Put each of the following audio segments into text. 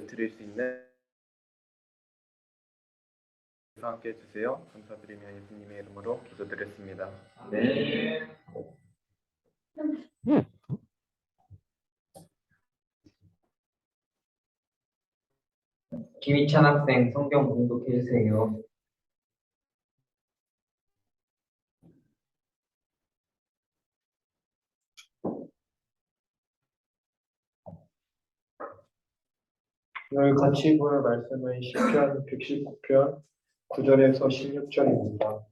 드릴 수 있는 함께 해주세요. 감사드리며 예수님의 이름으로 기도드렸습니다. 네. 김희찬 학생 성경 공독해 주세요. 오늘 같이 볼 말씀은 시편 119편 9절에서 16절입니다.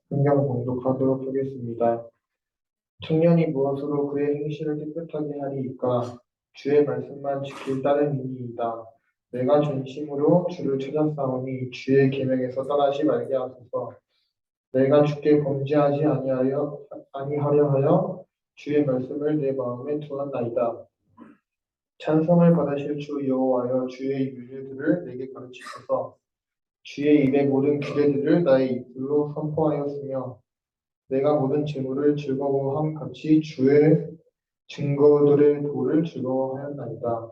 성경 봉독하도록 하겠습니다. 청년이 무엇으로 그의 행실을 깨끗하게 하리이까? 주의 말씀만 지킬 따름이니이다. 내가 전심으로 주를 찾았사오니 주의 계명에서 떠나지 말게 하소서. 내가 주께 범죄하지 아니하려 하여 주의 말씀을 내 마음에 두었나이다. 찬송을 받으실 주 여호와여, 주의 율례들을 내게 가르치소서. 주의 입의 모든 규례들을 나의 입술로 선포하였으며 내가 모든 재물을 즐거워함 같이 주의 증거들의 도를 즐거워하였나이다.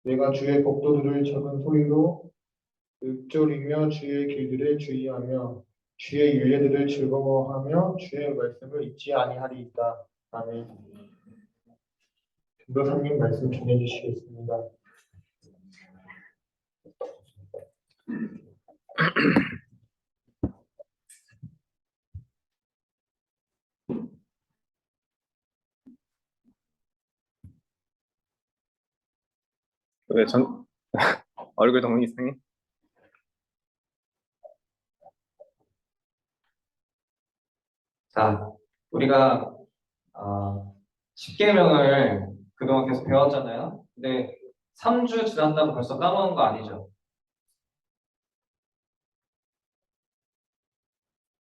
내가 주의 법도들을 작은 소리로 읊조리며 주의 길들을 주의하며 주의 율례들을 즐거워하며 주의 말씀을 잊지 아니하리이다. 아멘. 전도사님 말씀 전해주시겠습니다. 왜 얼굴 너무 이상해? 자, 우리가 10계명을 그동안 계속 배웠잖아요. 근데 3주 지났다고 벌써 까먹은 거 아니죠?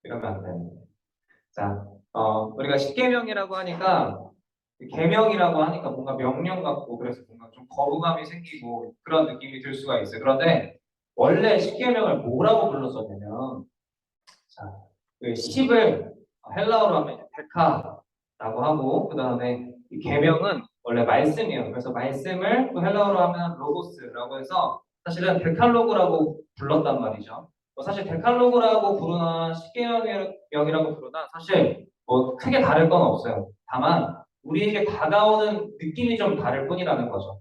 이러면 안 되는데. 자, 우리가 10계명이라고 하니까 계명이라고 하니까 뭔가 명령 같고 그래서 뭔가 좀 거부감이 생기고 그런 느낌이 들 수가 있어요. 그런데 원래 10계명을 뭐라고 불렀었냐면 자, 그 10을 헬라어로 하면 데카라고 하고 그 다음에 이 계명은 원래 말씀이에요. 그래서 말씀을 또 헬라어로 하면 로고스라고 해서 사실은 데칼로그라고 불렀단 말이죠. 사실 데칼로그라고 부르나 10계명이라고 부르나 사실 뭐 크게 다를 건 없어요. 다만 우리에게 다가오는 느낌이 좀 다를 뿐이라는 거죠.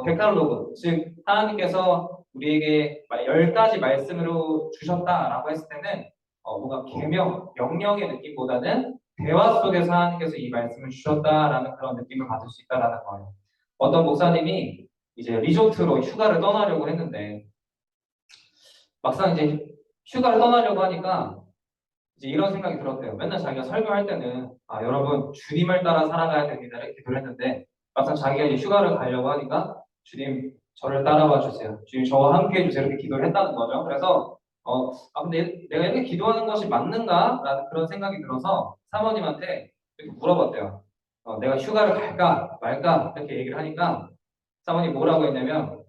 데칼로그, 즉 하나님께서 우리에게 10가지 말씀으로 주셨다라고 했을 때는 뭔가 계명, 명령의 느낌보다는 대화 속에서 하나님께서 이 말씀을 주셨다라는 그런 느낌을 받을 수 있다라는 거예요. 어떤 목사님이 이제 리조트로 휴가를 떠나려고 했는데 막상 이제 휴가를 떠나려고 하니까 이제 이런 생각이 들었대요. 맨날 자기가 설교할 때는 여러분 주님을 따라 살아가야 됩니다 이렇게 기도를 했는데 막상 자기가 이제 휴가를 가려고 하니까 주님 저를 따라와 주세요. 주님 저와 함께 해주세요 이렇게 기도를 했다는 거죠. 그래서 근데 내가 이렇게 기도하는 것이 맞는가? 라는 그런 생각이 들어서 사모님한테 이렇게 물어봤대요. 내가 휴가를 갈까 말까 이렇게 얘기를 하니까 사모님 뭐라고 했냐면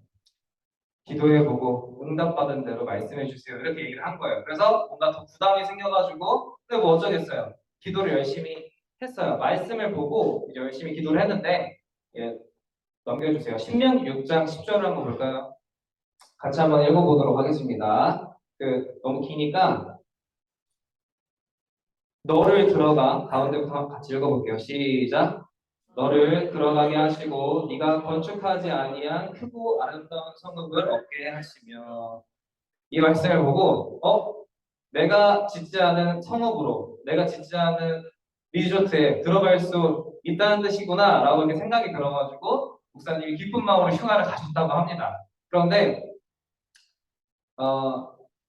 기도해보고 응답받은 대로 말씀해주세요 이렇게 얘기를 한 거예요. 그래서 뭔가 더 부담이 생겨가지고 근데 뭐 어쩌겠어요. 기도를 열심히 했어요. 말씀을 보고 이제 열심히 기도를 했는데 예, 넘겨주세요. 신명기 6장 10절을 한번 볼까요? 같이 한번 읽어보도록 하겠습니다. 너무 기니까 너를 들어가 가운데부터 같이 읽어볼게요. 시작. 너를 들어가게 하시고 네가 건축하지 아니한 크고 아름다운 성읍을 얻게 하시며 이 말씀을 보고 내가 짓지 않은 성읍으로 내가 짓지 않은 리조트에 들어갈 수 있다는 뜻이구나 라고 이렇게 생각이 들어가지고 목사님이 기쁜 마음으로 휴가를 가셨다고 합니다. 그런데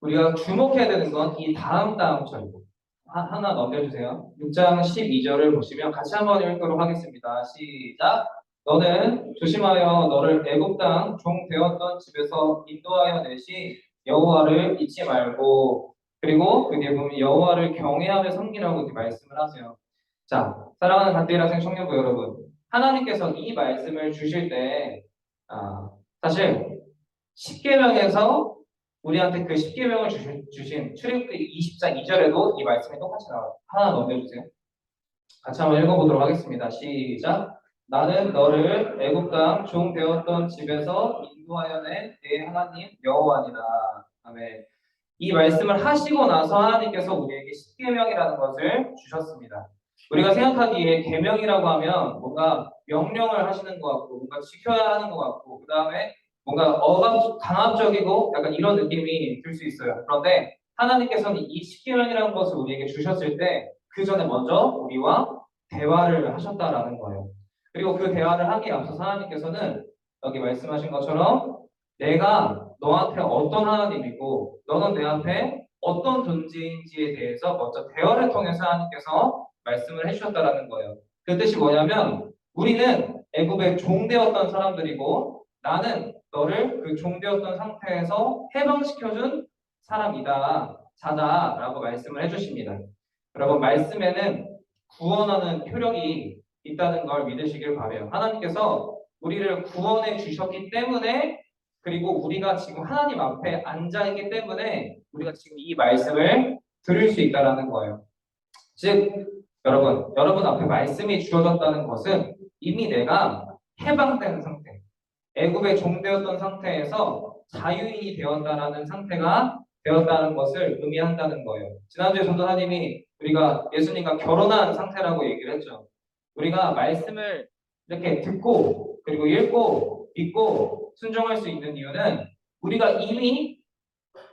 우리가 주목해야 되는 건 이 다음 절이고 하나 넘겨주세요. 6장 12절을 보시면 같이 한번 읽도록 하겠습니다. 시작. 너는 조심하여 너를 애굽 땅 종 되었던 집에서 인도하여 내시 여호와를 잊지 말고 그리고 그 뒤에 보면 여호와를 경외하며 섬기라고 이렇게 말씀을 하세요. 자, 사랑하는 갓데일 학생 청년부 여러분, 하나님께서 이 말씀을 주실 때 사실 10계명에서 우리한테 그 10계명을 주신 출애굽기 20장 2절에도 이 말씀이 똑같이 나와요. 하나 넘겨주세요. 같이 한번 읽어보도록 하겠습니다. 시작. 나는 너를 애굽 땅 종 되었던 집에서 인도하여 낸 내 하나님 여호와니라. 아멘. 이 말씀을 하시고 나서 하나님께서 우리에게 십계명이라는 것을 주셨습니다. 우리가 생각하기에 계명이라고 하면 뭔가 명령을 하시는 것 같고 뭔가 지켜야 하는 것 같고 그 다음에 뭔가 강압적이고 약간 이런 느낌이 들 수 있어요. 그런데 하나님께서는 이 십계명이라는 것을 우리에게 주셨을 때 그 전에 먼저 우리와 대화를 하셨다라는 거예요. 그리고 그 대화를 하기에 앞서서 하나님께서는 여기 말씀하신 것처럼 내가 너한테 어떤 하나님이고 너는 내 앞에 어떤 존재인지에 대해서 먼저 대화를 통해서 하나님께서 말씀을 해주셨다라는 거예요. 그 뜻이 뭐냐면 우리는 애굽의 종되었던 사람들이고 나는 너를 그 종되었던 상태에서 해방시켜준 사람이다. 자다라고 말씀을 해주십니다. 여러분 말씀에는 구원하는 효력이 있다는 걸 믿으시길 바라요. 하나님께서 우리를 구원해 주셨기 때문에 그리고 우리가 지금 하나님 앞에 앉아 있기 때문에 우리가 지금 이 말씀을 들을 수 있다라는 거예요. 즉 여러분 앞에 말씀이 주어졌다는 것은 이미 내가 해방된 상태, 애굽의 종되었던 상태에서 자유인이 되었다라는 상태가 되었다는 것을 의미한다는 거예요. 지난주에 전도사님이 우리가 예수님과 결혼한 상태라고 얘기를 했죠. 우리가 말씀을 이렇게 듣고 그리고 읽고 믿고 순종할 수 있는 이유는 우리가 이미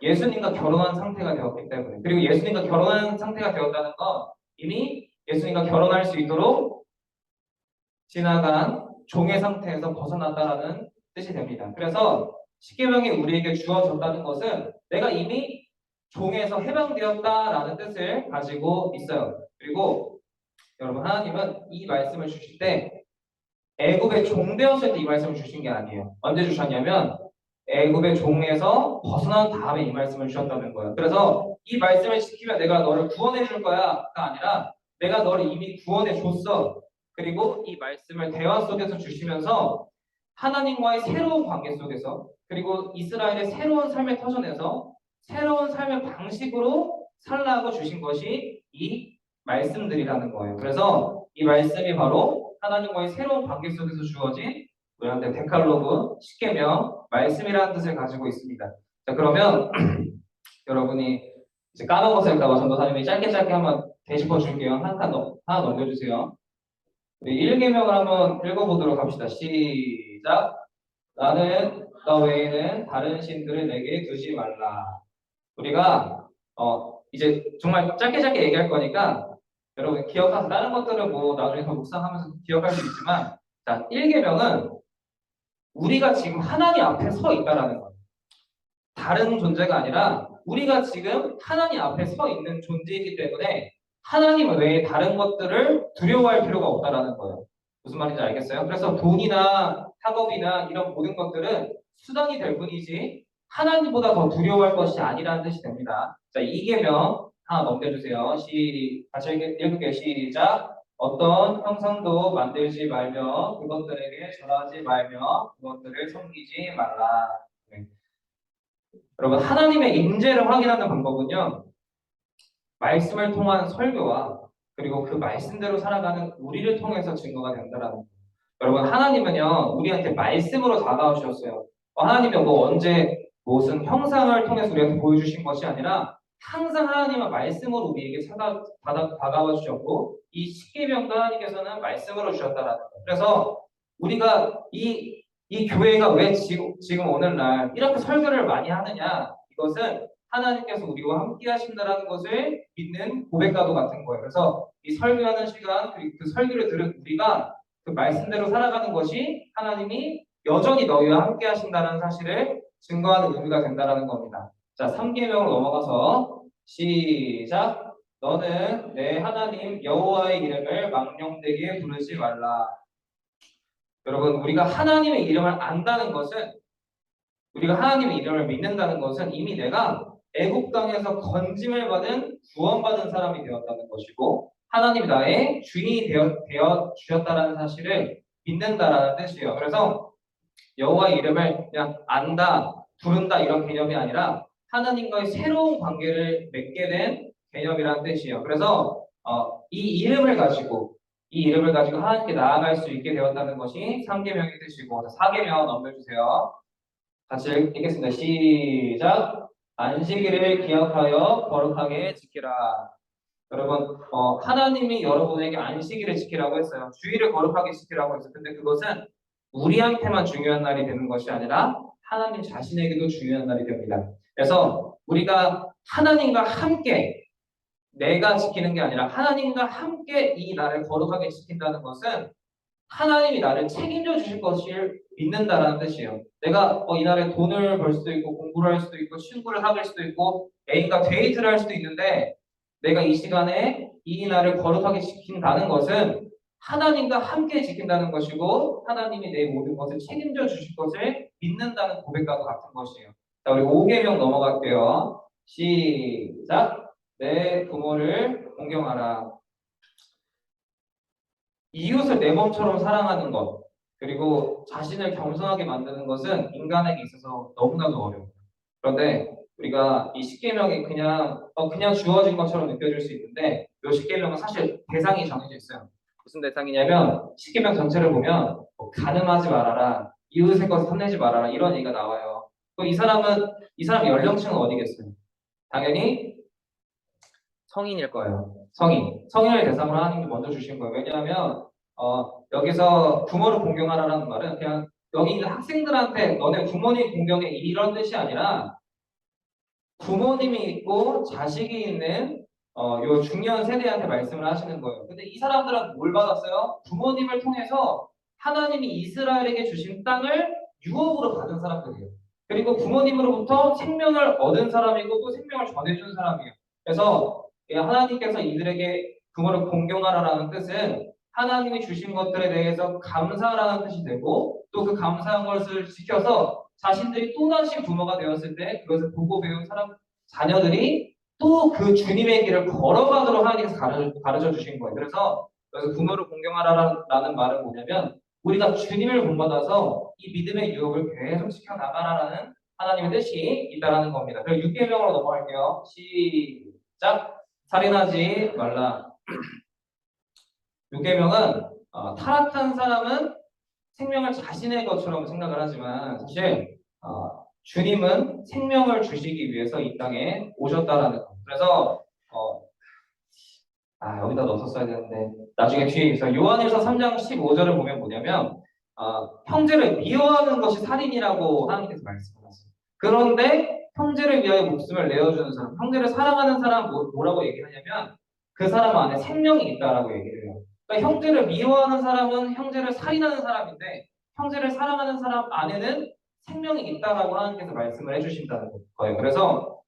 예수님과 결혼한 상태가 되었기 때문에 그리고 예수님과 결혼한 상태가 되었다는 건 이미 예수님과 결혼할 수 있도록 지나간 종의 상태에서 벗어났다라는 뜻이 됩니다. 그래서 십계명이 우리에게 주어졌다는 것은 내가 이미 종에서 해방되었다라는 뜻을 가지고 있어요. 그리고 여러분 하나님은 이 말씀을 주실 때 애굽의 종 되었을 때 이 말씀을 주신 게 아니에요. 언제 주셨냐면 애굽의 종에서 벗어난 다음에 이 말씀을 주셨다는 거예요. 그래서 이 말씀을 지키면 내가 너를 구원해 줄 거야가 아니라 내가 너를 이미 구원해 줬어. 그리고 이 말씀을 대화 속에서 주시면서 하나님과의 새로운 관계 속에서 그리고 이스라엘의 새로운 삶의 터전에서 새로운 삶의 방식으로 살라고 주신 것이 이 말씀들이라는 거예요. 그래서 이 말씀이 바로 하나님과의 새로운 관계 속에서 주어진 우리한테 데칼로그, 십계명, 말씀이라는 뜻을 가지고 있습니다. 자, 그러면 여러분이 이제 까먹었을까봐 전도사님이 짧게 한번 되짚어 줄게요. 하나 넘겨주세요. 우리 1계명을 한번 읽어보도록 합시다. 시작. 나는 너 외에는 다른 신들을 내게 두지 말라. 우리가 이제 정말 짧게 얘기할 거니까 여러분 기억하세요. 다른 것들은 뭐 나중에 더 묵상하면서 기억할 수 있지만 자, 1계명은 우리가 지금 하나님 앞에 서 있다라는 거예요. 다른 존재가 아니라 우리가 지금 하나님 앞에 서 있는 존재이기 때문에 하나님 외에 다른 것들을 두려워할 필요가 없다라는 거예요. 무슨 말인지 알겠어요? 그래서 돈이나 학업이나 이런 모든 것들은 수단이 될 뿐이지 하나님보다 더 두려워할 것이 아니라는 뜻이 됩니다. 자, 2계명 하나 넘겨주세요. 같이 읽을게요. 시작. 어떤 형상도 만들지 말며 그것들에게 절하지 말며 그것들을 섬기지 말라. 네. 여러분 하나님의 임재를 확인하는 방법은요. 말씀을 통한 설교와 그리고 그 말씀대로 살아가는 우리를 통해서 증거가 된다라는 거예요. 여러분 하나님은요 우리한테 말씀으로 다가오셨어요. 하나님이 뭐 언제 무슨 형상을 통해서 우리한테 보여주신 것이 아니라 항상 하나님은 말씀으로 우리에게 다가와 주셨고 이 십계명도 하나님께서는 말씀으로 주셨다라는 거예요. 그래서 우리가 이 교회가 왜 지금 오늘날 이렇게 설교를 많이 하느냐 이것은 하나님께서 우리와 함께 하신다라는 것을 믿는 고백과도 같은 거예요. 그래서 이 설교하는 시간 그리고 그 설교를 들은 우리가 그 말씀대로 살아가는 것이 하나님이 여전히 너희와 함께 하신다는 사실을 증거하는 의미가 된다라는 겁니다. 자, 3계명으로 넘어가서 시작. 너는 내 하나님 여호와의 이름을 망령되게 부르지 말라. 여러분 우리가 하나님의 이름을 안다는 것은 우리가 하나님의 이름을 믿는다는 것은 이미 내가 애굽 땅에서 건짐을 받은 구원받은 사람이 되었다는 것이고 하나님이 나의 주인이 되어 주셨다는 사실을 믿는다라는 뜻이에요. 그래서 여호와의 이름을 그냥 안다, 부른다 이런 개념이 아니라 하나님과의 새로운 관계를 맺게 된 개념이라는 뜻이에요. 그래서 이 이름을 가지고 하나님께 나아갈 수 있게 되었다는 것이 3계명의 뜻이고 4계명 넘겨주세요. 같이 읽겠습니다. 시작. 안식일을 기억하여 거룩하게 지키라. 여러분, 하나님이 여러분에게 안식일을 지키라고 했어요. 주일을 거룩하게 지키라고 했어요. 근데 그것은 우리한테만 중요한 날이 되는 것이 아니라 하나님 자신에게도 중요한 날이 됩니다. 그래서 우리가 하나님과 함께 내가 지키는 게 아니라 하나님과 함께 이 날을 거룩하게 지킨다는 것은 하나님이 나를 책임져 주실 것을 믿는다라는 뜻이에요. 내가 이 날에 돈을 벌 수도 있고 공부를 할 수도 있고 친구를 사귈 수도 있고 애인과 데이트를 할 수도 있는데 내가 이 시간에 이 날을 거룩하게 지킨다는 것은 하나님과 함께 지킨다는 것이고 하나님이 내 모든 것을 책임져 주실 것을 믿는다는 고백과도 같은 것이에요. 자, 우리 5계명 넘어갈게요. 시작. 내 부모를 존경하라. 이웃을 내 몸처럼 사랑하는 것, 그리고 자신을 겸손하게 만드는 것은 인간에게 있어서 너무나도 어려워요. 그런데 우리가 이 십계명이 그냥 주어진 것처럼 느껴질 수 있는데 이 십계명은 사실 대상이 정해져 있어요. 무슨 대상이냐면 십계명 전체를 보면 간음하지 말아라, 이웃의 것을 탐내지 말아라 이런 얘기가 나와요. 그럼 이 사람 연령층은 어디겠어요? 당연히 성인일 거예요. 성인을 대상으로 하나님이 먼저 주신 거예요. 왜냐하면 여기서 부모를 공경하라는 말은 그냥 여기 있는 학생들한테 너네 부모님 공경해 이런 뜻이 아니라 부모님이 있고 자식이 있는 요 중년 세대한테 말씀을 하시는 거예요. 근데 이 사람들은 뭘 받았어요? 부모님을 통해서 하나님이 이스라엘에게 주신 땅을 유업으로 받은 사람들이에요. 그리고 부모님으로부터 생명을 얻은 사람이고 또 생명을 전해준 사람이에요. 그래서 하나님께서 이들에게 부모를 공경하라라는 뜻은 하나님이 주신 것들에 대해서 감사하라는 뜻이 되고 또 그 감사한 것을 지켜서 자신들이 또다시 부모가 되었을 때 그것을 보고 배운 자녀들이 또 그 주님의 길을 걸어가도록 하나님께서 가르쳐 주신 거예요. 그래서 부모를 공경하라라는 말은 뭐냐면 우리가 주님을 본받아서 이 믿음의 유업을 계속 지켜나가라라는 하나님의 뜻이 있다라는 겁니다. 그럼 6계명으로 넘어갈게요. 시작. 살인하지 말라. 6계명은 타락한 사람은 생명을 자신의 것처럼 생각을 하지만 사실 주님은 생명을 주시기 위해서 이 땅에 오셨다라는 거. 그래서 여기다 넣어서 써야 되는데 나중에 뒤에 있어요. 요한일서 3장 15절을 보면 뭐냐면 형제를 미워하는 것이 살인이라고 하나님께서 말씀하셨어요. 그런데 형제를 위하여 목숨을 내어주는 사람, 형제를 사랑하는 사람 뭐라고 얘기하냐면 그 사람 안에 생명이 있다라고 얘기를 해요. 그러니까 형제를 미워하는 사람은 형제를 살인하는 사람인데 형제를 사랑하는 사람 안에는 생명이 있다라고 하나님께서 말씀을 해주신다는 거예요. 그래서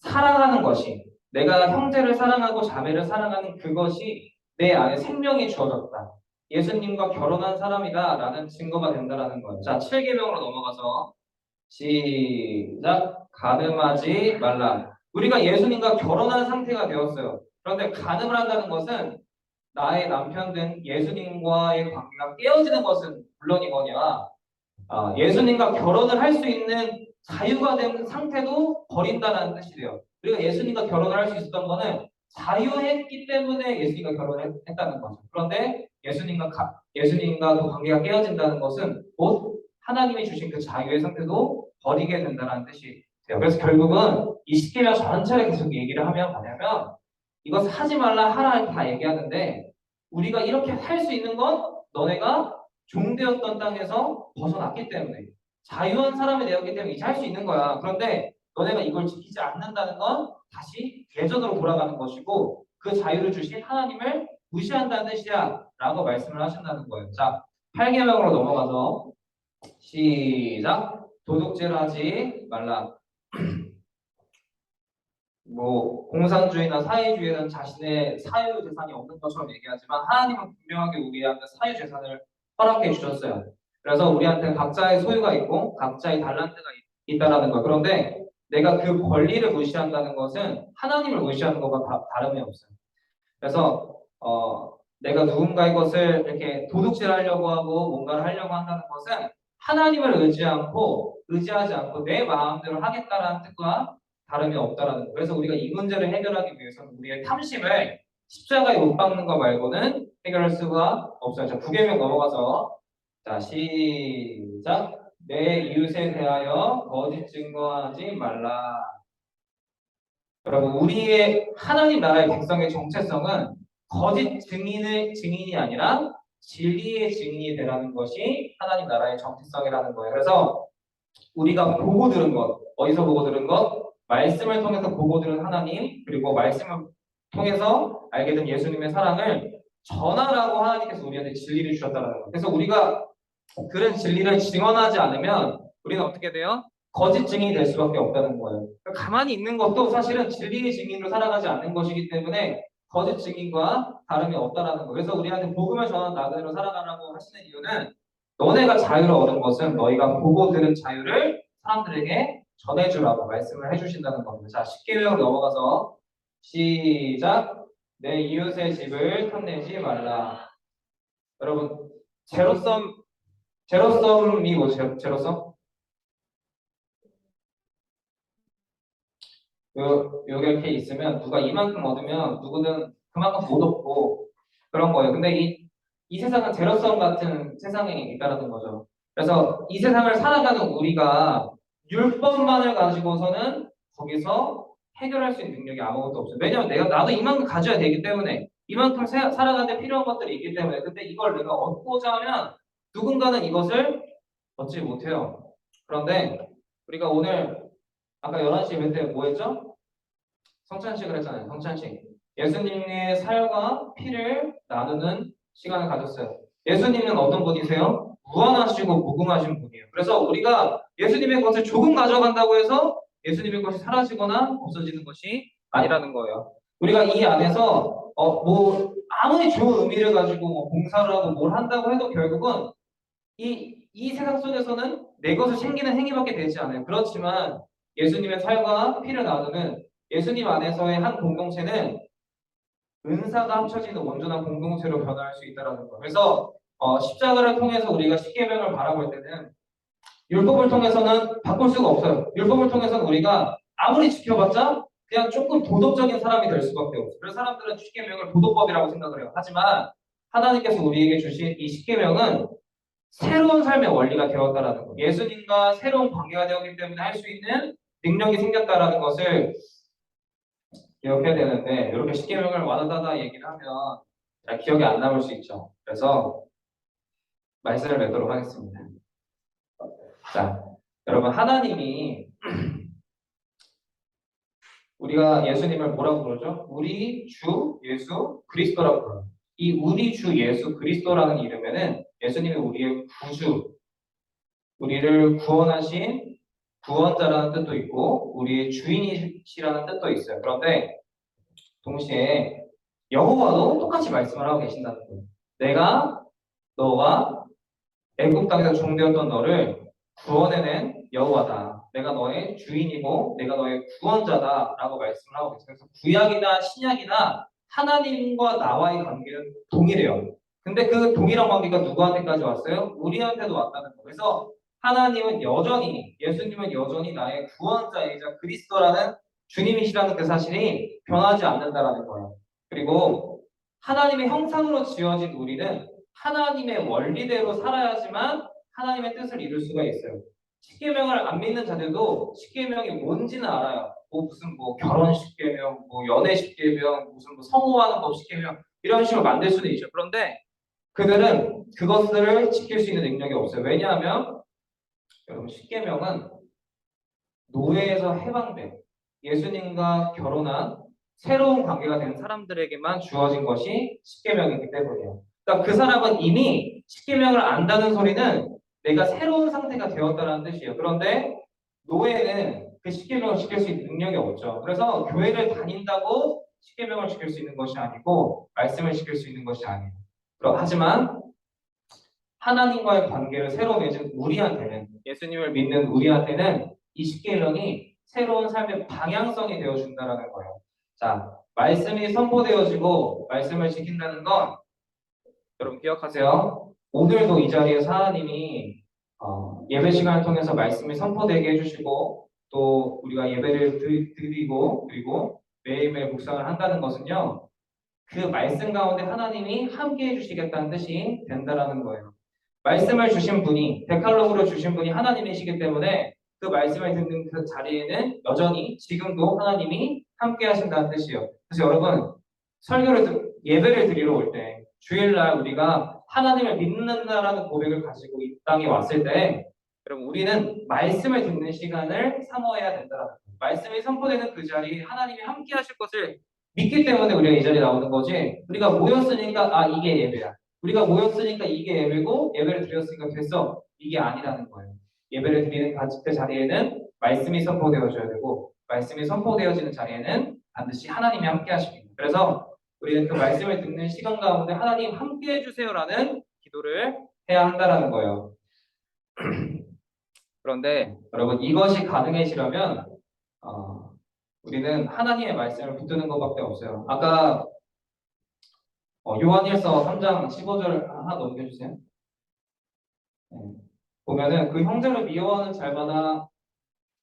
사랑하는 것이 내가 형제를 사랑하고 자매를 사랑하는 그것이 내 안에 생명이 주어졌다. 예수님과 결혼한 사람이다 라는 증거가 된다라는 거예요. 자, 7계명으로 넘어가서 시작. 간음하지 말라. 우리가 예수님과 결혼한 상태가 되었어요. 그런데 간음을 한다는 것은 나의 남편 된 예수님과의 관계가 깨어지는 것은 물론이거니와 예수님과 결혼을 할 수 있는 자유가 된 상태도 버린다는 뜻이 돼요. 우리가 예수님과 결혼을 할 수 있었던 거는 자유했기 때문에 예수님과 결혼을 했다는 거죠. 그런데 예수님과 그 관계가 깨어진다는 것은 곧 하나님이 주신 그 자유의 상태도 버리게 된다는 뜻이 돼요. 그래서 결국은 이 십계명 전체를 계속 얘기를 하면 뭐냐면 이것 하지 말라 하라 이렇게 다 얘기하는데 우리가 이렇게 할 수 있는 건 너네가 종되었던 땅에서 벗어났기 때문에 자유한 사람이 되었기 때문에 이제 할 수 있는 거야. 그런데 너네가 이걸 지키지 않는다는 건 다시 예전으로 돌아가는 것이고 그 자유를 주신 하나님을 무시한다는 뜻이야 라고 말씀을 하신다는 거예요. 자, 8계명으로 넘어가서 시작. 도둑질하지 말라. 공산주의나 사회주의는 자신의 사유재산이 없는 것처럼 얘기하지만 하나님은 분명하게 우리한테 사유재산을 허락해 주셨어요. 그래서 우리한테 각자의 소유가 있고 각자의 달란트가 있다라는 거예요. 그런데 내가 그 권리를 무시한다는 것은 하나님을 무시하는 것과 다름이 없어요. 그래서 내가 누군가의 것을 이렇게 도둑질하려고 하고 뭔가를 하려고 한다는 것은 하나님을 의지하지 않고 내 마음대로 하겠다라는 뜻과 다름이 없다라는 거. 그래서 우리가 이 문제를 해결하기 위해서는 우리의 탐심을 십자가에 못 박는 거 말고는 해결할 수가 없어요. 자, 9계명 넘어가서 자, 시작. 내 이웃에 대하여 거짓 증거하지 말라. 여러분, 우리의 하나님 나라의 백성의 정체성은 거짓 증인이 아니라 진리의 증인이 되라는 것이 하나님 나라의 정체성이라는 거예요. 그래서 우리가 보고 들은 것, 어디서 보고 들은 것? 말씀을 통해서 보고 들은 하나님, 그리고 말씀을 통해서 알게 된 예수님의 사랑을 전하라고 하나님께서 우리한테 진리를 주셨다는 거예요. 그래서 우리가 그런 진리를 증언하지 않으면 우리는 어떻게 돼요? 거짓 증인이 될 수밖에 없다는 거예요. 그러니까 가만히 있는 것도 사실은 진리의 증인으로 살아가지 않는 것이기 때문에 거짓 증인과 다름이 없다라는 거예요. 그래서 우리한테 복음을 전하는 나그네로 살아가라고 하시는 이유는 너네가 자유를 얻은 것은 너희가 보고 들은 자유를 사람들에게 전해주라고 말씀을 해주신다는 겁니다. 자, 10계명으로 넘어가서 시작. 내 이웃의 집을 탐내지 말라. 여러분, 제로섬이 뭐죠? 제로섬? 요게 이렇게 있으면 누가 이만큼 얻으면 누구는 그만큼 못 얻고 그런 거예요. 근데 이 세상은 제로섬 같은 세상에 있다라는 거죠. 그래서 이 세상을 살아가는 우리가 율법만을 가지고서는 거기서 해결할 수 있는 능력이 아무것도 없어요. 왜냐면 나도 이만큼 가져야 되기 때문에 이만큼 살아가는데 필요한 것들이 있기 때문에 근데 이걸 내가 얻고자 하면 누군가는 이것을 얻지 못해요. 그런데 우리가 오늘 아까 11시 예배 때 뭐 했죠? 성찬식을 했잖아요. 성찬식. 예수님의 살과 피를 나누는 시간을 가졌어요. 예수님은 어떤 분이세요? 무한하시고 무궁하신 분이에요. 그래서 우리가 예수님의 것을 조금 가져간다고 해서 예수님의 것이 사라지거나 없어지는 것이 아니라는 거예요. 우리가 이 안에서 뭐 아무리 좋은 의미를 가지고 뭐 봉사를 하고 뭘 한다고 해도 결국은 이 세상 속에서는 내 것을 챙기는 행위밖에 되지 않아요. 그렇지만 예수님의 살과 피를 나누는 예수님 안에서의 한 공동체는 은사가 합쳐지는 온전한 공동체로 변화할 수 있다는 거예요. 그래서 십자가를 통해서 우리가 십계명을 바라볼 때는 율법을 통해서는 바꿀 수가 없어요. 율법을 통해서는 우리가 아무리 지켜봤자 그냥 조금 도덕적인 사람이 될 수밖에 없어요. 그래서 사람들은 십계명을 도덕법이라고 생각을 해요. 하지만 하나님께서 우리에게 주신 이 십계명은 새로운 삶의 원리가 되었다라는 거. 예수님과 새로운 관계가 되었기 때문에 할 수 있는 능력이 생겼다라는 것을 기억해야 되는데 이렇게 십계명을 와다다다 얘기를 하면 잘 기억이 안 남을 수 있죠. 그래서 말씀을 맺도록 하겠습니다. 자, 여러분 하나님이 우리가 예수님을 뭐라고 부르죠? 우리 주 예수 그리스도라고 불러요. 이 우리 주 예수 그리스도라는 이름에는 예수님이 우리의 구주, 우리를 구원하신 구원자라는 뜻도 있고 우리의 주인이시라는 뜻도 있어요. 그런데 동시에 여호와도 똑같이 말씀을 하고 계신다는 거예요. 내가 너와 애굽 땅에서 종되었던 너를 구원해낸 여호와다. 내가 너의 주인이고 내가 너의 구원자다라고 말씀을 하고 있어요. 그래서 구약이나 신약이나 하나님과 나와의 관계는 동일해요. 근데 그 동일한 관계가 누구한테까지 왔어요? 우리한테도 왔다는 거예요. 그래서 하나님은 여전히 예수님은 여전히 나의 구원자이자 그리스도라는 주님이시라는 그 사실이 변하지 않는다라는 거예요. 그리고 하나님의 형상으로 지어진 우리는 하나님의 원리대로 살아야지만 하나님의 뜻을 이룰 수가 있어요. 십계명을 안 믿는 자들도 십계명이 뭔지는 알아요. 무슨 결혼 십계명, 연애 십계명, 무슨 성호하는 법 십계명 이런 식으로 만들 수는 있죠. 그런데 그들은 그것들을 지킬 수 있는 능력이 없어요. 왜냐하면 여러분 십계명은 노예에서 해방된 예수님과 결혼한 새로운 관계가 된 사람들에게만 주어진 것이 십계명이기 때문이에요. 그러니까 그 사람은 이미 십계명을 안다는 소리는 내가 새로운 상태가 되었다는 뜻이에요. 그런데 노예는 그 십계명을 지킬 수 있는 능력이 없죠. 그래서 교회를 다닌다고 십계명을 지킬 수 있는 것이 아니고 말씀을 지킬 수 있는 것이 아니에요. 하지만 하나님과의 관계를 새로 맺은 우리한테는 예수님을 믿는 우리한테는 이 십계명이 새로운 삶의 방향성이 되어준다는 거예요. 자, 말씀이 선포되어지고 말씀을 지킨다는 건 여러분 기억하세요. 오늘도 이 자리에서 하나님이 예배 시간을 통해서 말씀이 선포되게 해주시고 또 우리가 예배를 드리고 그리고 매일매일 묵상을 한다는 것은요. 그 말씀 가운데 하나님이 함께 해주시겠다는 뜻이 된다라는 거예요. 말씀을 주신 분이 데칼로그로 주신 분이 하나님이시기 때문에 그 말씀을 듣는 그 자리에는 여전히 지금도 하나님이 함께 하신다는 뜻이에요. 그래서 여러분 예배를 드리러 올 때 주일날 우리가 하나님을 믿는다라는 고백을 가지고 이 땅에 왔을 때 여러분 우리는 말씀을 듣는 시간을 사모해야 된다라는 거예요. 말씀이 선포되는 그 자리에 하나님이 함께 하실 것을 믿기 때문에 우리가 이 자리에 나오는 거지. 우리가 모였으니까 아 이게 예배야. 우리가 모였으니까 이게 예배고 예배를 드렸으니까 됐어. 이게 아니라는 거예요. 예배를 드리는 그 자리에는 말씀이 선포되어져야 되고 말씀이 선포되어지는 자리에는 반드시 하나님이 함께 하십니다. 그래서 우리는 그 말씀을 듣는 시간 가운데 하나님 함께 해주세요라는 기도를 해야 한다라는 거예요. 그런데 여러분 이것이 가능해지려면 우리는 하나님의 말씀을 붙드는 것밖에 없어요. 아까 요한일서 3장 15절 하나 넘겨주세요. 네. 보면은 그 형제를 미워하는 자마다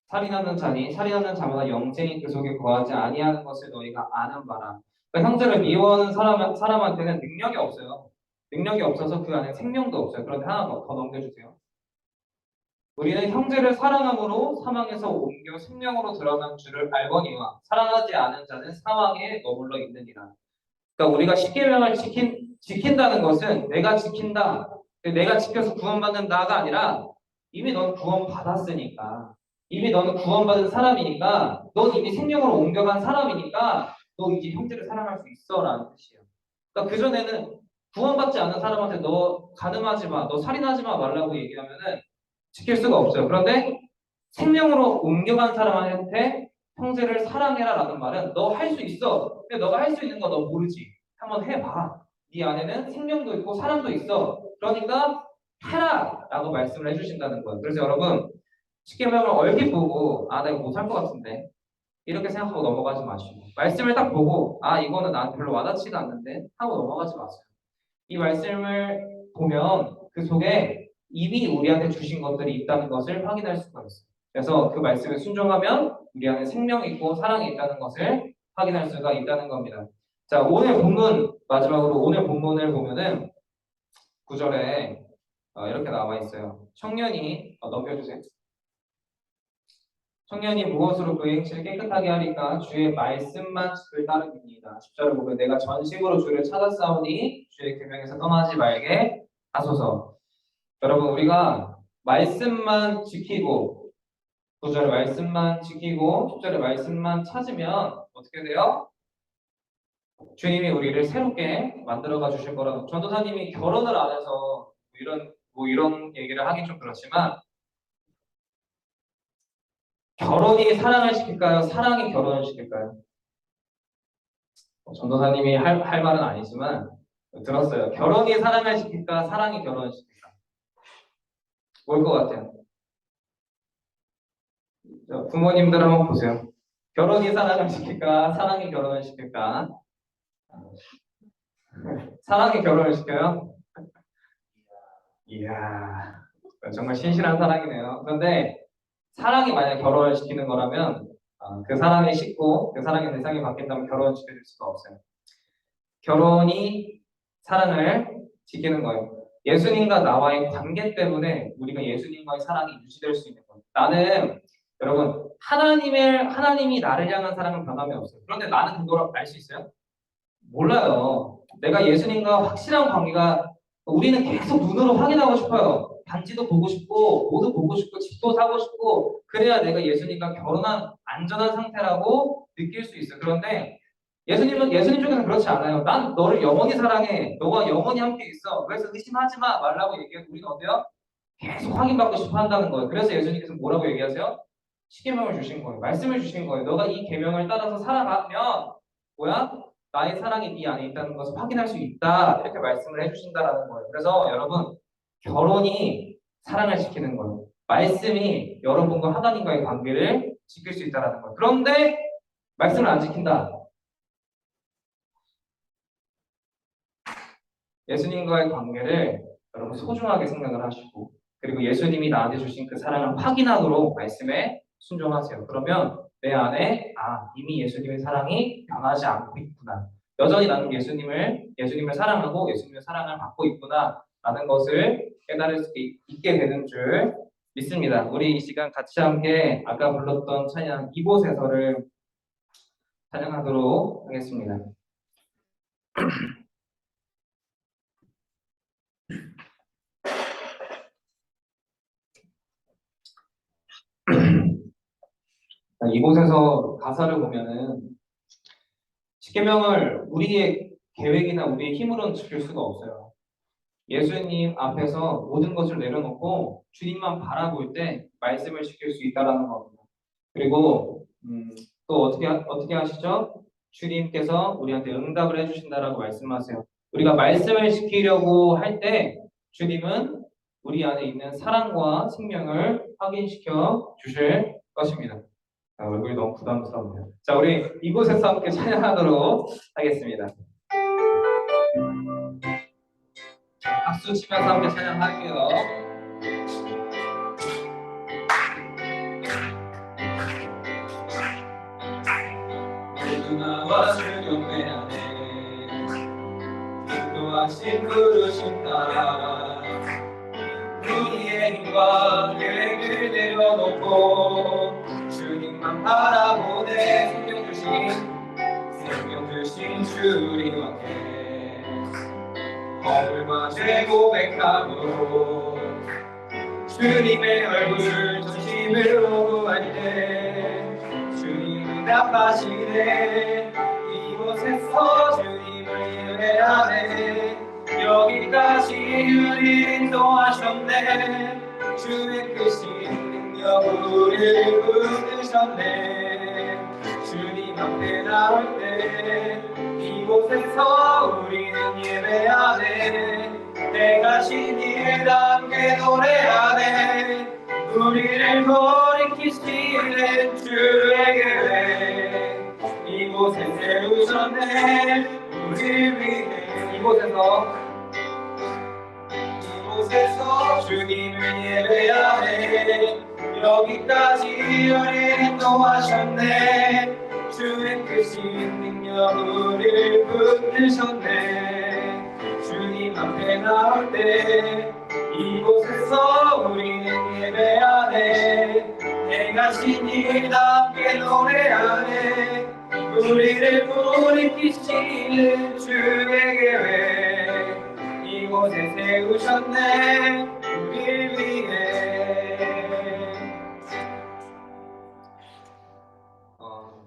살인하는 자니 살인하는 자마다 영생이 그 속에 거하지 아니하는 것을 너희가 아는 바라. 그러니까 형제를 미워하는 사람한테는 능력이 없어요. 능력이 없어서 그 안에 생명도 없어요. 그런데 하나 더 넘겨주세요. 우리는 형제를 사랑함으로 사망에서 옮겨 생명으로 드러난 줄을 알거니와 사랑하지 않은 자는 사망에 머물러 있느니라. 그러니까 우리가 십계명을 지킨다는 것은 내가 지킨다, 내가 지켜서 구원받는다가 아니라 이미 넌 구원받았으니까, 이미 너는 구원받은 사람이니까, 넌 이미 생명으로 옮겨간 사람이니까 너 이제 형제를 사랑할 수 있어라는 뜻이에요. 그러니까 그전에는 구원받지 않은 사람한테 너 가늠하지 마, 너 살인하지 마 말라고 얘기하면은 지킬 수가 없어요. 그런데 생명으로 옮겨간 사람한테 형제를 사랑해라라는 말은 너 할 수 있어. 근데 너가 할 수 있는 거 너 모르지. 한번 해봐. 네 안에는 생명도 있고 사랑도 있어. 그러니까 해라라고 말씀을 해주신다는 거예요. 그래서 여러분 십계명을 얼핏 보고 아 나 이거 못할 것 같은데 이렇게 생각하고 넘어가지 마시고 말씀을 딱 보고 아 이거는 나한테 별로 와닿지가 않는데 하고 넘어가지 마세요. 이 말씀을 보면 그 속에 이미 우리한테 주신 것들이 있다는 것을 확인할 수가 있어요. 그래서 그 말씀에 순종하면 우리 안에 생명이 있고 사랑이 있다는 것을 확인할 수가 있다는 겁니다. 자, 오늘 본문 마지막으로 오늘 본문을 보면은 9절에 이렇게 나와 있어요. 청년이 넘겨주세요. 청년이 무엇으로 그 행실을 깨끗하게 하리까 주의 말씀만 지킬 따름입니다. 10절을 보면 내가 전심으로 주를 찾았사오니 주의 계명에서 떠나지 말게 하소서. 여러분 우리가 말씀만 지키고 9절의 말씀만 지키고 10절의 말씀만 찾으면 어떻게 돼요? 주님이 우리를 새롭게 만들어가 주실 거라고. 전도사님이 결혼을 안 해서 이런 얘기를 하긴 좀 그렇지만 결혼이 사랑을 시킬까요? 사랑이 결혼을 시킬까요? 전도사님이 할 말은 아니지만 들었어요. 결혼이 사랑을 시킬까? 사랑이 결혼을 시킬까? 뭘 것 같아요? 부모님들 한번 보세요. 결혼이 사랑을 시킬까? 사랑이 결혼을 시킬까? 사랑이 결혼을 시켜요? 이야, 정말 신실한 사랑이네요. 그런데 사랑이 만약 결혼을 시키는 거라면 그 사랑이 식고 그 사랑의 대상이 바뀐다면 결혼을 시켜줄 수가 없어요. 결혼이 사랑을 지키는 거예요. 예수님과 나와의 관계 때문에 우리가 예수님과의 사랑이 유지될 수 있는 거예요. 나는 여러분 하나님이 나를 향한 사랑은 변함이 없어요. 그런데 나는 그걸 알 수 있어요? 몰라요. 내가 예수님과 확실한 관계가 우리는 계속 눈으로 확인하고 싶어요. 반지도 보고 싶고 옷도 보고 싶고 집도 사고 싶고 그래야 내가 예수님과 결혼한 안전한 상태라고 느낄 수 있어요. 그런데 예수님 쪽에서는 그렇지 않아요. 난 너를 영원히 사랑해. 너가 영원히 함께 있어. 그래서 의심하지 마 말라고 얘기해도 우리는 어때요? 계속 확인받고 싶어 한다는 거예요. 그래서 예수님께서 뭐라고 얘기하세요? 십계명을 주신 거예요. 말씀을 주신 거예요. 너가 이 계명을 따라서 살아가면 뭐야? 나의 사랑이 네 안에 있다는 것을 확인할 수 있다. 이렇게 말씀을 해주신다라는 거예요. 그래서 여러분 결혼이 사랑을 지키는 거예요. 말씀이 여러분과 하나님과의 관계를 지킬 수 있다라는 거예요. 그런데 말씀을 안 지킨다. 예수님과의 관계를 여러분 소중하게 생각을 하시고 그리고 예수님이 나한테 주신 그 사랑을 확인하도록 말씀에 순종하세요. 그러면 내 안에 이미 예수님의 사랑이 변하지 않고 있구나. 여전히 나는 예수님을 사랑하고 예수님의 사랑을 받고 있구나라는 것을 깨달을 수 있게 되는 줄 믿습니다. 우리 이 시간 같이 함께 아까 불렀던 찬양 이곳에서를 찬양하도록 하겠습니다. 이곳에서 가사를 보면은 십계명을 우리의 계획이나 우리의 힘으로는 지킬 수가 없어요. 예수님 앞에서 모든 것을 내려놓고 주님만 바라볼 때 말씀을 지킬 수 있다라는 겁니다. 그리고 또 어떻게 하시죠? 주님께서 우리한테 응답을 해주신다라고 말씀하세요. 우리가 말씀을 지키려고 할 때 주님은 우리 안에 있는 사랑과 생명을 확인시켜 주실 것입니다. 얼굴이 너무 부담스럽네요. 자, 우리 이곳에서 함께 찬양하도록 하겠습니다. 박수 치면서 함께 찬양할게요. 모두 나와 주님 내 안에 인도하신 부르심 따라 우리의 힘과 계획을 내려놓고 주님만 바라보네 생명 주신 주님 앞에 허물과 죄 고백하고 주님의 얼굴 전심으로 구할 때 주님 응답하시네. 이곳에서 주님을 예배하네. 여기까지 우리 인도하셨네. 주의 크신 능력 우리를 붙드셨네. 주님 앞에 나올 때 이곳에서 우리는 예배하네. 내가 신이를 함께 노래하네. 우리를 돌이키시는 주의 계획 이곳에 세우셨네. 우리를 위해 이곳에서 주님을 예배하네. 여기까지 우리를 인도하셨네. 주의 크신 능력 우리를 붙드셨네. 주님 앞에 나올 때 이곳에서 우리는 예배하네. 내가 신이다 함께 노래하네. 우리를 돌이키시는 주의 계획 이곳에 세우셨네. 우리를 위해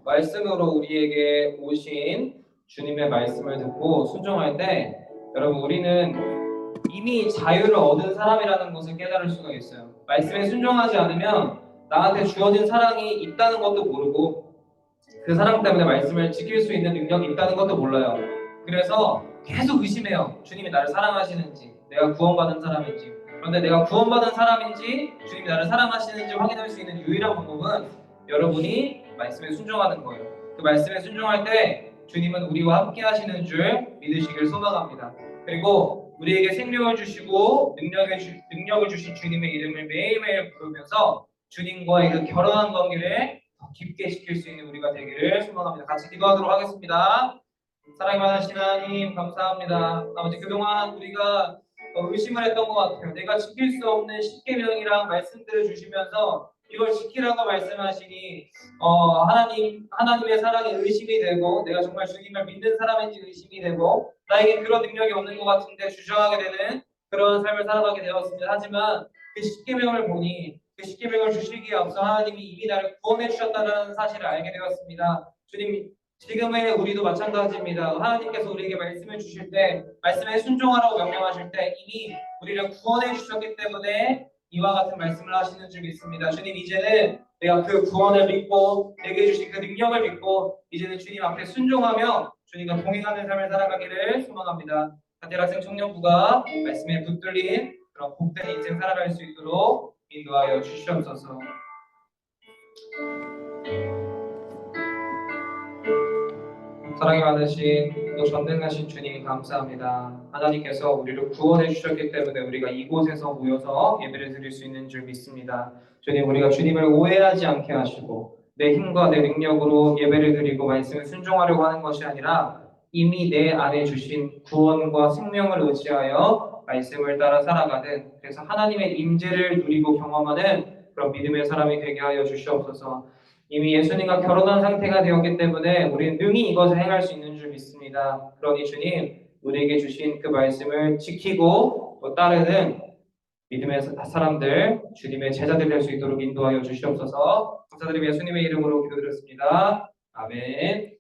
말씀으로 우리에게 오신 주님의 말씀을 듣고 순종할 때 여러분 우리는 이미 자유를 얻은 사람이라는 것을 깨달을 수가 있어요. 말씀에 순종하지 않으면 나한테 주어진 사랑이 있다는 것도 모르고 그 사랑 때문에 말씀을 지킬 수 있는 능력이 있다는 것도 몰라요. 그래서 계속 의심해요. 주님이 나를 사랑하시는지, 내가 구원받은 사람인지. 그런데 내가 구원받은 사람인지 주님이 나를 사랑하시는지 확인할 수 있는 유일한 방법은 여러분이 말씀에 순종하는 거예요. 그 말씀에 순종할 때 주님은 우리와 함께 하시는 줄 믿으시길 소망합니다. 그리고 우리에게 생명을 주시고 능력을 주신 주님의 이름을 매일매일 부르면서 주님과의 그 결혼한 관계를 더 깊게 지킬 수 있는 우리가 되기를 소망합니다. 같이 기도하도록 하겠습니다. 사랑이 많으신 하나님 감사합니다. 아버지 그동안 우리가 의심을 했던 것 같아요. 내가 지킬 수 없는 십계명이랑 말씀들을 주시면서 이걸 지키라고 말씀하시니 하나님의 사랑에 의심이 되고 내가 정말 주님을 믿는 사람인지 의심이 되고 나에게 그런 능력이 없는 것 같은데 주저하게 되는 그런 삶을 살아가게 되었습니다. 하지만 그 십계명을 보니 그 십계명을 주시기에 앞서 하나님이 이미 나를 구원해 주셨다는 사실을 알게 되었습니다. 주님 지금의 우리도 마찬가지입니다. 하나님께서 우리에게 말씀을 주실 때 말씀에 순종하라고 명령하실 때 이미 우리를 구원해 주셨기 때문에 이와 같은 말씀을 하시는 줄 믿습니다. 주님 이제는 내가 그 구원을 믿고 내게 주신 그 능력을 믿고 이제는 주님 앞에 순종하며 주님과 동행하는 삶을 살아가기를 소망합니다. 가테락생 청년부가 말씀에 붙들린 그런 복된 인생 살아갈 수 있도록 인도하여 주시옵소서. 사랑이 많으신 또 전능하신 주님 감사합니다. 하나님께서 우리를 구원해 주셨기 때문에 우리가 이곳에서 모여서 예배를 드릴 수 있는 줄 믿습니다. 주님, 우리가 주님을 오해하지 않게 하시고 내 힘과 내 능력으로 예배를 드리고 말씀을 순종하려고 하는 것이 아니라 이미 내 안에 주신 구원과 생명을 의지하여 말씀을 따라 살아가는, 그래서 하나님의 임재를 누리고 경험하는 그런 믿음의 사람이 되게 하여 주시옵소서. 이미 예수님과 결혼한 상태가 되었기 때문에 우리는 능히 이것을 행할 수 있는 줄 믿습니다. 그러니 주님, 우리에게 주신 그 말씀을 지키고 또 따르는 믿음의 사람들, 주님의 제자들 될 수 있도록 인도하여 주시옵소서. 감사드리며 예수님의 이름으로 기도드렸습니다. 아멘.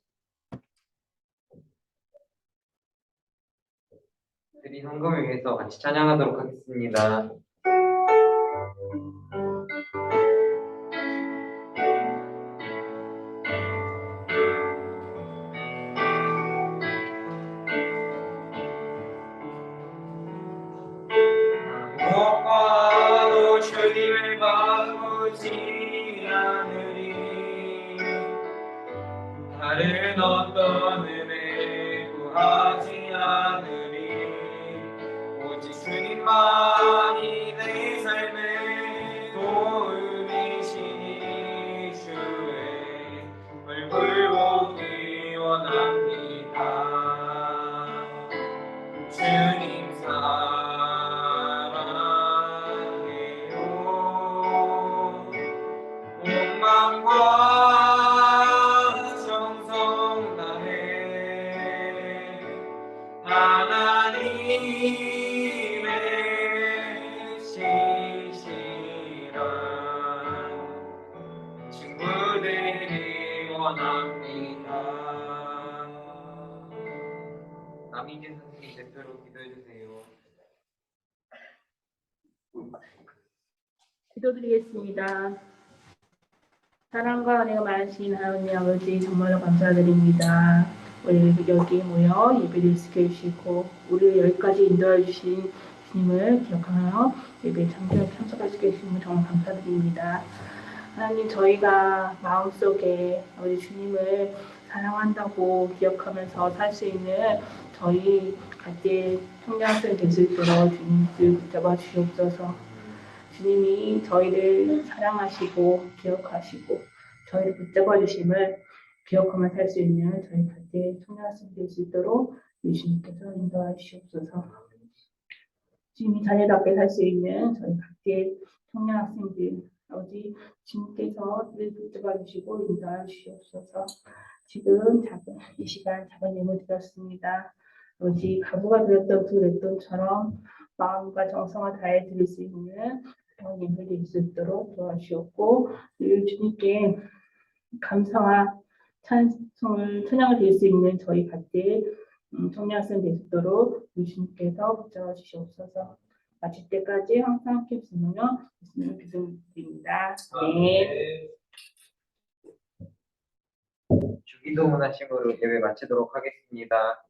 우리 헌금을 위해서 같이 찬양하도록 하겠습니다. 무엇과도 주님을 바꾸지 않으리. 다른 어떤 은혜 구하지 않으리. 오직 주님만이 내 삶의 도움이시니 주의 얼굴 보기 원합니다. 주님 사랑해요. 온 마음과 정성 다해 하나님의 신실한 친구들이 원합니다. 남희재 선생님 대표로 기도해 주세요. 기도드리겠습니다. 사랑과 은혜가 많으신 하나님 아버지 정말로 감사드립니다. 우리 여기 모여 예배를 지켜주시고 우리를 여기까지 인도해 주신 주님을 기억하며 예배에 참석할 수 있게 해주심을 정말 감사드립니다. 하나님, 저희가 마음속에 아버지 주님을 사랑한다고 기억하면서 살 수 있는 저희 같이 청년들 될 수 있도록 주님을 붙잡아 주시옵소서. 주님이 저희를 사랑하시고 기억하시고 저희를 붙잡아 주심을 기억하며 살 수 있는 저희 같이 청년학생 될 수 있도록 예수님께서 인도하여 주시옵소서. 주님이 자녀답게 살 수 있는 저희 같이 청년학생들 아버지 주님께서 늘 붙잡아 주시고 인도하여 주시옵소서. 지금 이 시간 작은 예물 드렸습니다. 아버지 가부가 드렸던 그 랩돈처럼 마음과 정성을 다해 드릴 수 있는 그런 예물이 될 수 있도록 도와주시옵고 늘 주님께 감사와 찬양을 드릴 수 있는 저희 같이 청년학생 될 수 있도록 주님께서 붙잡아 주시옵소서. 마칠 때까지 항상 함께 있으며 예수님을 기도드립니다. 네. 주기도 문화심으로 예배 마치도록 하겠습니다.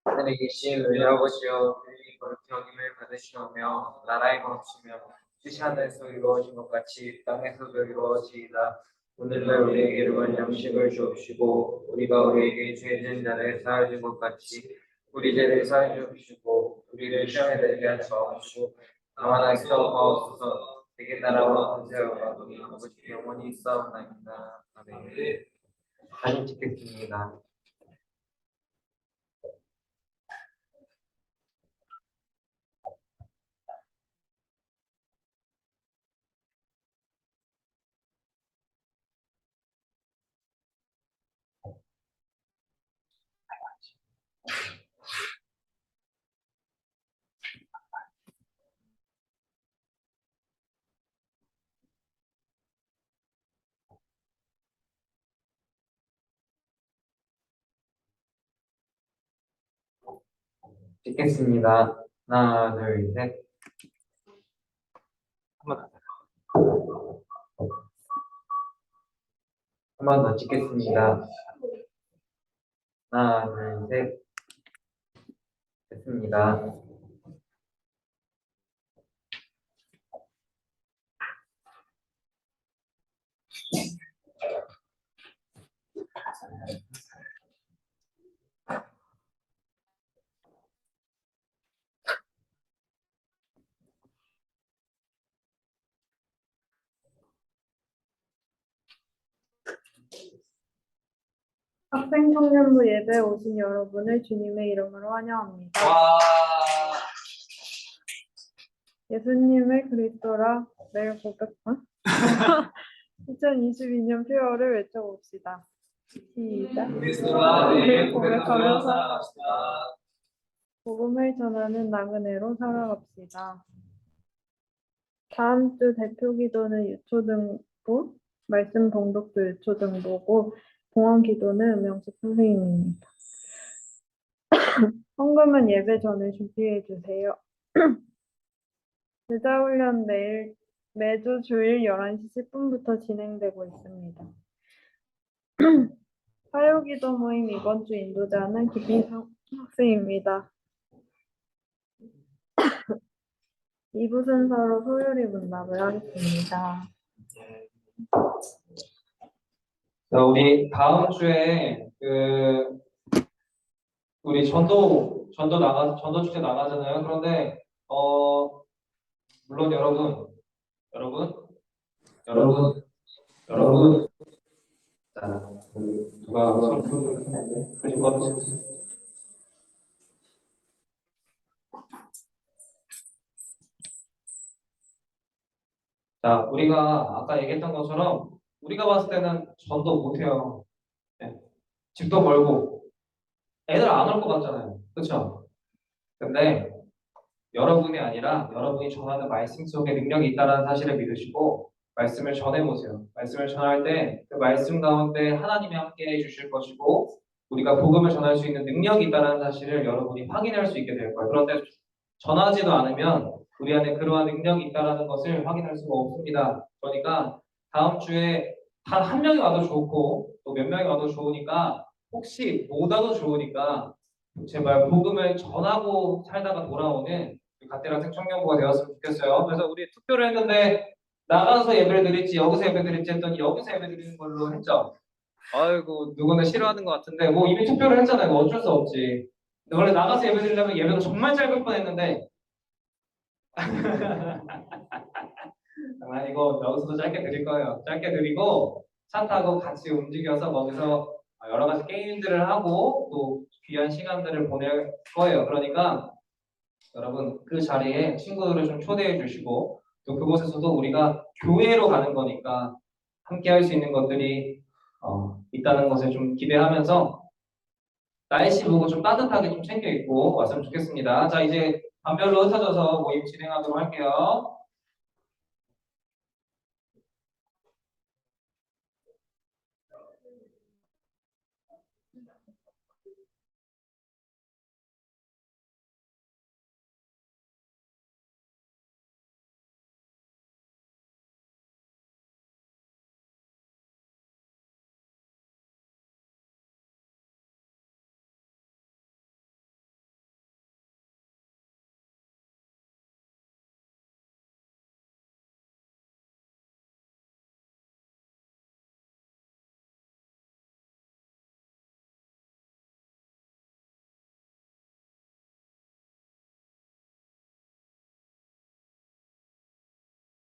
하늘에 계신 우리 아버지여, 주님이 거룩히 여김을 받으시오며 나라의 거룩이며 뜻이 하늘에서 이루어진 것 같이 땅에서도 이루어지이다. 오늘날 우리에게 일용할 양식을 주옵시고 우리가 우리에게 죄진 자를 사하여 준 것 같이 우리 죄를 사하여 주옵시고 우리를 시험에 들게 하지 마옵시고 다만 악에서 구하옵소서. 되게 나라와 권세와 우리 아버지 영원히 있사옵나이다. 아멘. 사진 찍겠습니다. 찍겠습니다. 하나, 둘, 셋. 한 번 더 찍겠습니다. 하나, 둘, 셋. 됐습니다. 평생청년부 예배에 오신 여러분을 주님의 이름으로 환영합니다. 와. 예수님을 그리스도라 매일 고백한 2022년 표어를 외쳐봅시다. 시작. 그리스도라 매일 고백하며 살아갑시다. 복음을 전하는 나그네로 살아갑시다. 다음 주 대표 기도는 유초등부, 말씀 봉독도 유초등부고 봉헌 기도는 음영숙 선생님입니다. 헌금은 예배 전에 준비해 주세요. 제자훈련 매주 주일 11시 10분부터 진행되고 있습니다. 사요기도 모임 이번 주 인도자는 김민성 학생입니다. 2부 순서로 소요리 문답을 하겠습니다. 자, 우리 다음 주에 우리 전도 축제 나가잖아요. 그런데 물론 여러분 자, 누가 그림 꺼주세요. 자, 우리가 아까 얘기했던 것처럼 우리가 봤을 때는 전도 못해요. 네. 집도 멀고 애들 안 올 것 같잖아요. 그렇죠? 근데 여러분이 아니라 여러분이 전하는 말씀 속에 능력이 있다는 사실을 믿으시고 말씀을 전해보세요. 말씀을 전할 때 그 말씀 가운데 하나님이 함께 해주실 것이고 우리가 복음을 전할 수 있는 능력이 있다는 사실을 여러분이 확인할 수 있게 될 거예요. 그런데 전하지도 않으면 우리 안에 그러한 능력이 있다는 것을 확인할 수가 없습니다. 그러니까 다음 주에 단 한 명이 와도 좋고 또 몇 명이 와도 좋으니까 혹시 못 와도 좋으니까 제발 복음을 전하고 살다가 돌아오는 갓데라생 청년부가 되었으면 좋겠어요. 그래서 우리 투표를 했는데 나가서 예배를 드릴지 여기서 예배 드릴지 했더니 여기서 예배 드리는 걸로 했죠. 아이고 누구는 싫어하는 것 같은데 뭐 이미 투표를 했잖아요. 뭐 어쩔 수 없지. 근데 원래 나가서 예배 드리려면 예배가 정말 짧을 뻔했는데 이거 여기서도 짧게 드릴 거예요. 짧게 드리고 차 타고 같이 움직여서 거기서 여러 가지 게임들을 하고 또 귀한 시간들을 보낼 거예요. 그러니까 여러분 그 자리에 친구들을 좀 초대해 주시고 또 그곳에서도 우리가 교회로 가는 거니까 함께 할 수 있는 것들이 있다는 것을 좀 기대하면서 날씨 보고 좀 따뜻하게 좀 챙겨 입고 왔으면 좋겠습니다. 자 이제 반별로 흩어져서 모임 진행하도록 할게요.